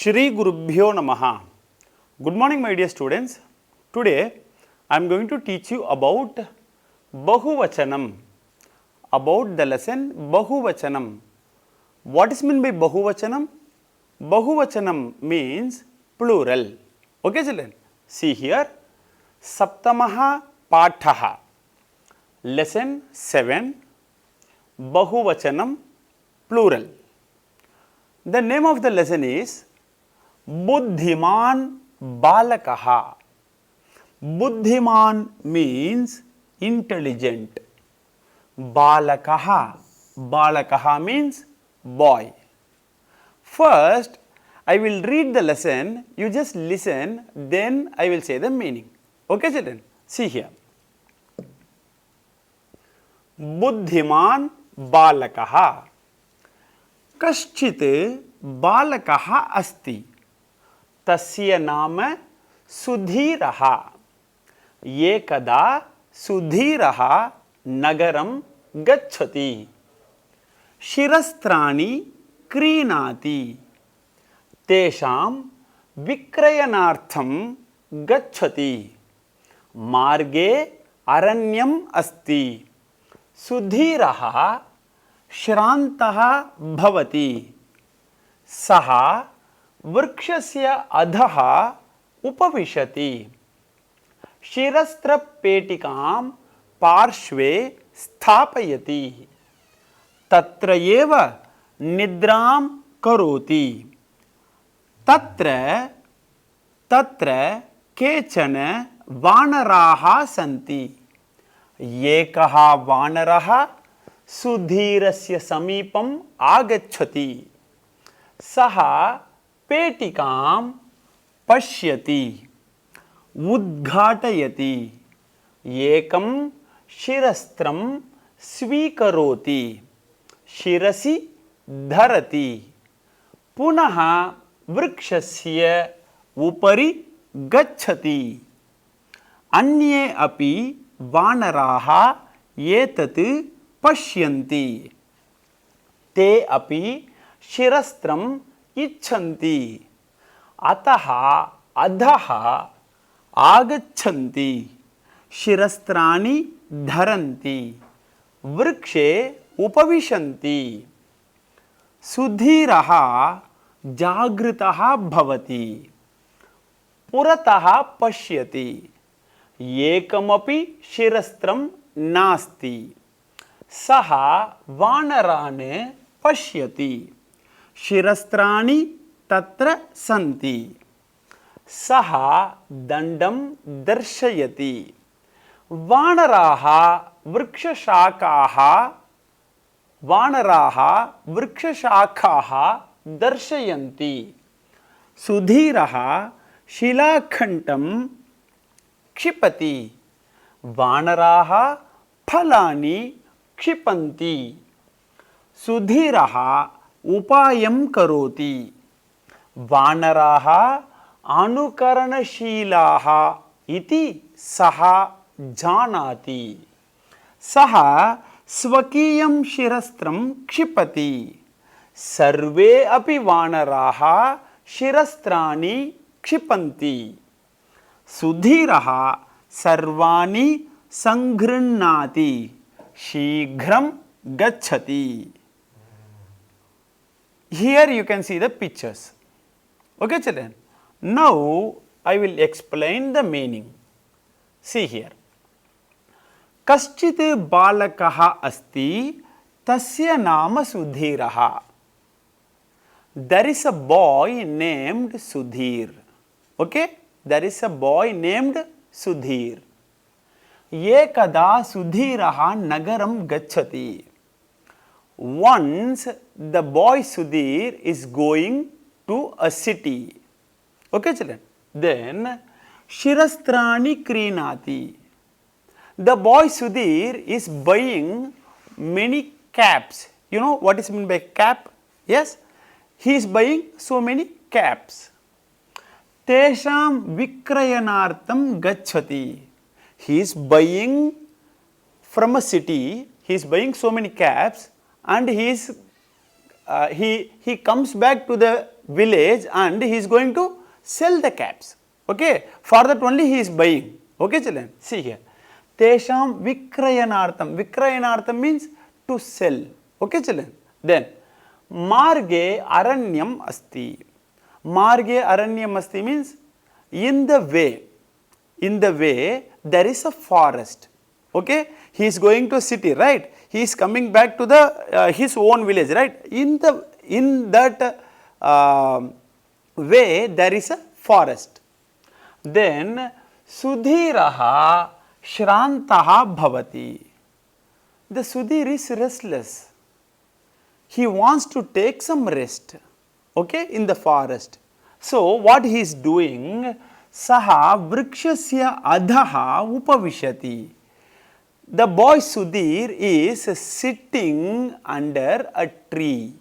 Shri Gurubhyo Namaha. Good morning, my dear students. Today I am going to teach you about Bahuvachanam, about the lesson Bahuvachanam. What is meant by Bahuvachanam? Bahuvachanam means plural. Okay, children? See here, Saptamaha Pathaha, lesson 7, Bahuvachanam, plural. The name of the lesson is Buddhiman Balakaha. Buddhiman means intelligent. Balakaha. Balakaha means boy. First, I will read the lesson. You just listen, then I will say the meaning. Okay, children? See here. Buddhiman Balakaha. कश्चित् बालकः अस्ति, तस्य नाम सुधीरः। एकदा सुधीरः नगरं गच्छति, शिरस्त्राणि क्रीणाति, तेषां विक्रयणार्थं गच्छति। मार्गे अरण्यम् अस्ति, सुधीरः श्रान्तः भवति। सः वृक्षस्य अधः उपविशति, शिरस्त्रपेटिकां पार्श्वे स्थापयति, तत्र एव निद्रां करोति। तत्र केचन वानराः सन्ति। एकः वानरः सुधीरस्य समीपम् आगच्छति। सः पेटिकां पश्यति, उद्घाटयति, एकं शिरस्त्रं स्वीकरोति, शिरसि धरति, पुनः वृक्षस्य उपरि गच्छति। अन्ये अपि वानराः एतत् पश्यन्ति, ते अपि शिरस्त्रम् इच्छन्ति, अतः अधः आगच्छन्ति, शिरस्त्राणि धरन्ति, वृक्षे उपविशन्ति। सुधीरः जागृतः भवति, पुरतः पश्यति, एकमपि शिरस्त्रं नास्ति। सः वानरान् पश्यति, शिरस्त्राणि तत्र सन्ति। सः दण्डं दर्शयति, वानराः वृक्षशाखाः दर्शयन्ति। सुधीरः शिलाखण्डं क्षिपति, वानराः फलानि क्षिपन्ति। सुधीरः उपायं करोति, वानराः अनुकरणशीलाः इति सः जानाति। सः स्वकीयं शिरस्त्रं क्षिपति, सर्वे अपि वानराः शिरस्त्राणि क्षिपन्ति। सुधीरः सर्वाणि संगृह्णाति, शीघ्रं गच्छति। Here you can see the pictures. Okay, children? Now I will explain the meaning. See here. कश्चित् बालकः अस्ति, तस्य नाम सुधीरः. There is a boy named Sudhir. Okay? There is a boy named Sudhir. एकदा सुधीरः नगरं गच्छति. Once the boy Sudhir is going to a city. Okay, children? Then Shirastrani Krinati. The boy Sudhir is buying many caps. You know what is meant by cap? Yes? He is buying so many caps. Tesham Vikrayanartam Gachati. He is buying from a city, he is buying so many caps and he is he comes back to the village and he is going to sell the caps. Okay, for that only he is buying. Okay, children, see here. Tesham vikrayanartham means to sell. Okay, children. Then marge aranyam asti. Marge aranyam asti means in the way there is a forest. Okay, he is going to city, right? He is coming back to the his own village, right? In that way there is a forest. Then Sudhiraha Shrantaha Bhavati. The Sudhir is restless. He wants to take some rest, okay, in the forest. So what he is doing? Saha vrikshasya adhaha upavishati. The boy Sudhir is sitting under a tree.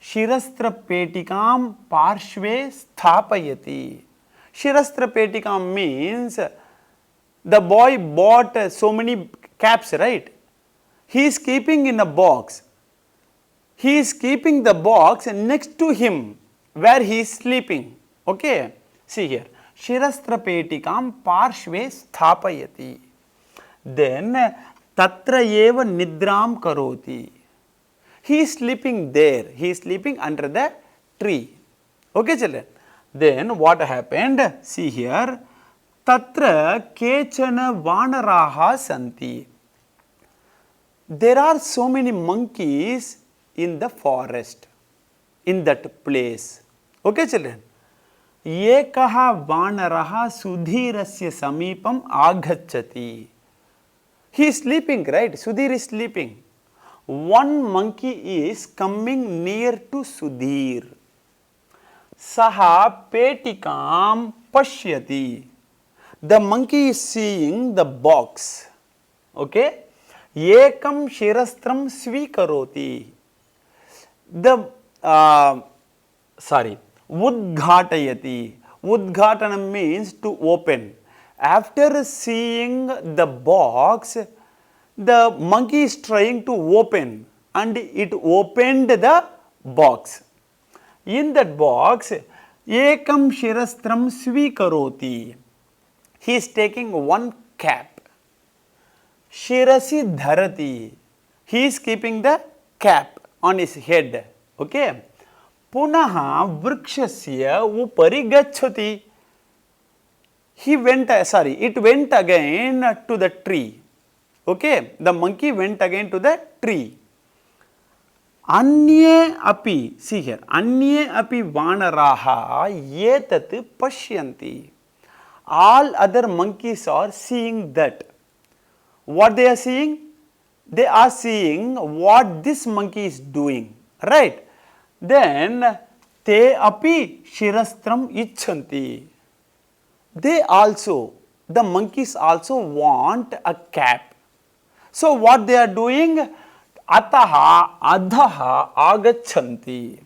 Shirastra petikam parshve sthapayati. Shirastra petikam means the boy bought so many caps, right? He is keeping in a box. He is keeping the box next to him where he is sleeping. Okay, see here. Shirastra petikam parshve sthapayati. Then tatra eva nidram karoti. He is sleeping there. He is sleeping under the tree. Okay, children. Then what happened? See here. Tatra kechana vanaraha santi. There are so many monkeys in the forest, in that place. Okay, children. Ekaha vanaraha sudhirasya samipam agacchati. He is sleeping, right? Sudhir is sleeping. One monkey is coming near to Sudhir. Saha petikam pashyati. The monkey is seeing the box. Okay? Ekam shirastram svikaroti. The udghatayati. Udghatanam means to open. After seeing the box, the monkey is trying to open and it opened the box. In that box, ekam shirastram svikaroti. He is taking one cap. Shirasi dharati. He is keeping the cap on his head. Okay. Punaha vrikshasya upari gacchati. It went again to the tree. Okay, the monkey went again to the tree. Anye api, see here, anye api vanaraha yetat pashyanti. All other monkeys are seeing that. What they are seeing? They are seeing what this monkey is doing, right? Then te api shirastram icchanti. They also, the monkeys also want a cap. So what they are doing? Ataha adhaha agachanti.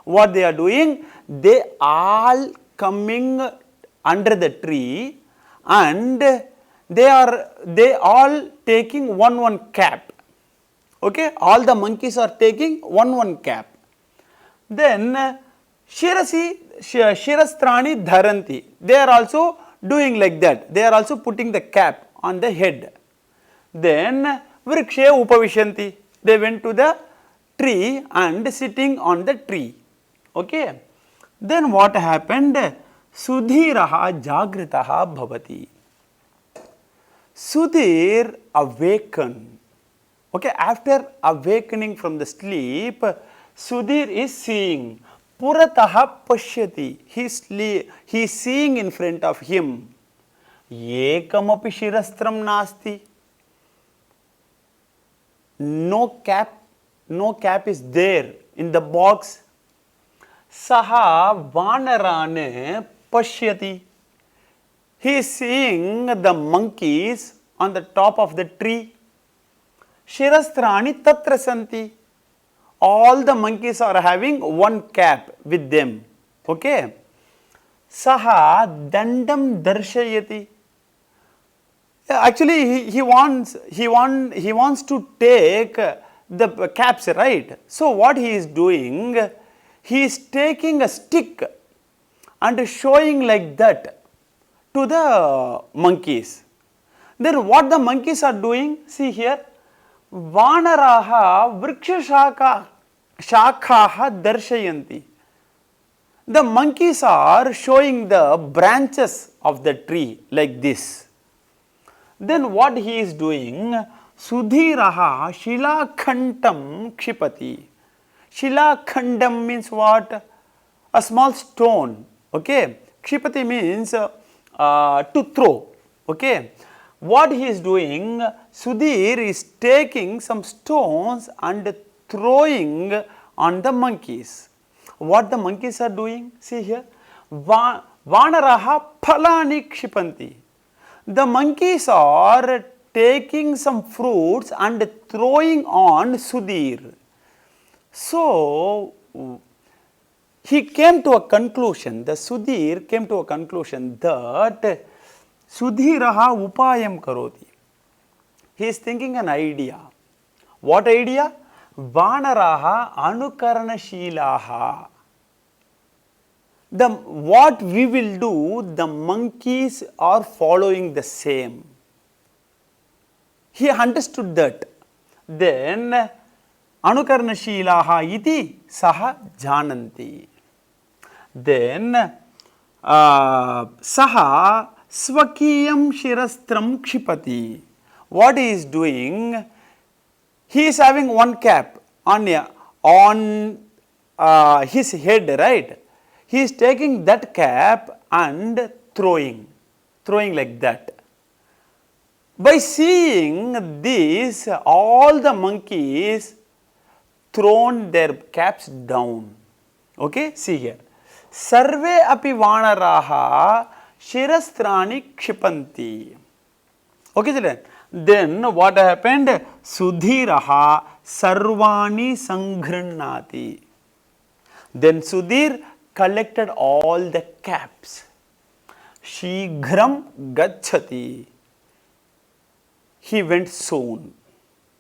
What they are doing? They all coming under the tree and they all taking one cap. Okay, all the monkeys are taking one cap. Then shirastrani dharanti. They are also doing like that. They are also putting the cap on the head. Then vrikshe upavishanti. They went to the tree and sitting on the tree. Okay. Then what happened? Sudhiraha jagritaha bhavati. Sudhir awakened. Okay, after awakening from the sleep, Sudhir is seeing. Purataha pashyati. He is seeing in front of him. Ekamapi shirastram nasti. No cap is there in the box. Saha vanarane pashyati. He is seeing the monkeys on the top of the tree. Shirastrani tatra santi. All the monkeys are having one cap with them. Okay. Saha dandam darshayati. Actually, he wants to take the caps, right? So what he is doing, he is taking a stick and showing like that to the monkeys. Then what the monkeys are doing, see here, Vanaraha vriksha shakhaha darshayanti. The monkeys are showing the branches of the tree like this. Then what he is doing, Sudhiraha Shilakhandam Kshipati. Shilakhandam means what? A small stone. Okay. Kshipati means to throw. Okay. What he is doing, Sudhir is taking some stones and throwing on the monkeys. What the monkeys are doing? See here. Vanaraha phalani kshipanti. The monkeys are taking some fruits and throwing on Sudhir. So, he came to a conclusion, the Sudhir came to a conclusion that Sudhiraha upayam karoti. He is thinking an idea. What idea? Vanaraha anukarana shilaha. What we will do, the monkeys are following the same. He understood that. Then anukarana shilaha iti saha jananti. Then saha swakiyam shirastram kshipati. What he is doing? He is having one cap on his head, right? He is taking that cap and throwing like that. By seeing this, all the monkeys thrown their caps down. Okay, see here. Sarve api vanaraha shirastrani kshipanti. Okay, children. Then what happened? Sudhiraha sarvani sanghrinati. Then Sudhir collected all the caps. Shighram gacchati. He went soon.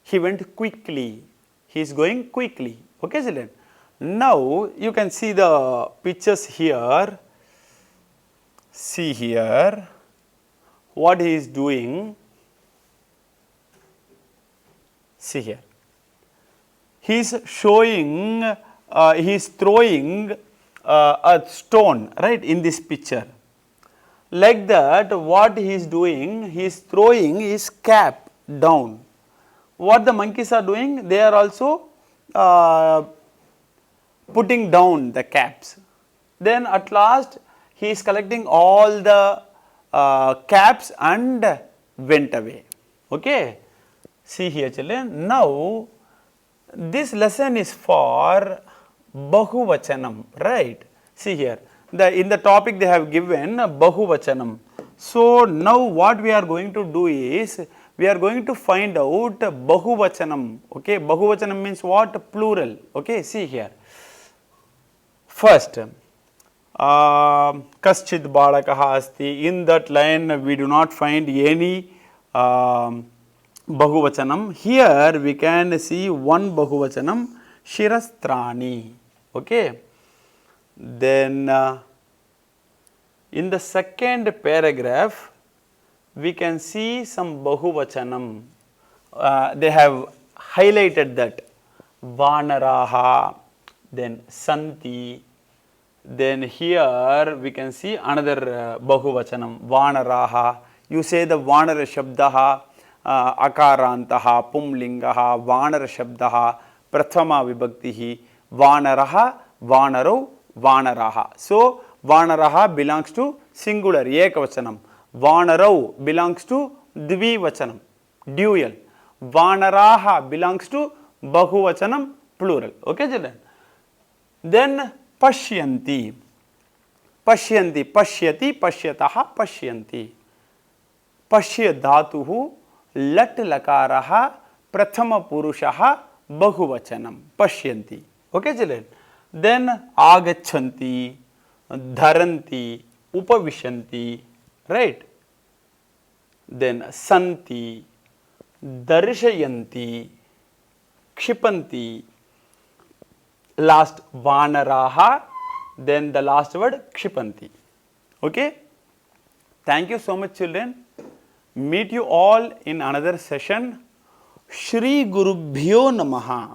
He went quickly. He is going quickly. Okay, children. Now you can see the pictures here. See here what he is doing. See here. He is showing, he is throwing a stone, right, in this picture. Like that, what he is doing, he is throwing his cap down. What the monkeys are doing, they are also putting down the caps. Then at last, he is collecting all the caps and went away. Okay. See here, children. Now, this lesson is for Bahuvachanam, right? See here. In the topic they have given Bahuvachanam. So, now what we are going to do is, we are going to find out Bahuvachanam. Okay. Bahuvachanam means what? Plural. Okay. See here. First, Kaschid Balakaha asti. In that line, we do not find any Bahuvachanam. Here we can see one Bahuvachanam, Shirastrani. Okay. Then in the second paragraph, we can see some Bahuvachanam. They have highlighted that. Vanaraha, then Santi. Then here we can see another Bahuvachanam, Vanaraha. You say the Vanara Shabdaha. Akarantaha, Pumlingaha, Vanara Shabdaha, Prathama Vibhaktihi, Vanaraha, Vanaro, Vanaraha. So, Vanaraha belongs to singular, Ekavachanam. Vanarau belongs to Dvivachanam, dual. Vanaraha belongs to Bahuvachanam, plural. Okay, children? Then, Pashyanti. Pashyanti, Pashyati, Pashyataha, Pashyanti. Pashya dhatuhu lat lakaraha prathama purushaha bahuvachanam pashyanti. Okay, children. Then agachanti, dharanti, upavishanti, right? Then santi, darshayanti, Kshipanti. Last Vanaraha, then the last word Kshipanti. Okay? Thank you so much, children. Meet you all in another session. Shri Gurubhyo Namaha.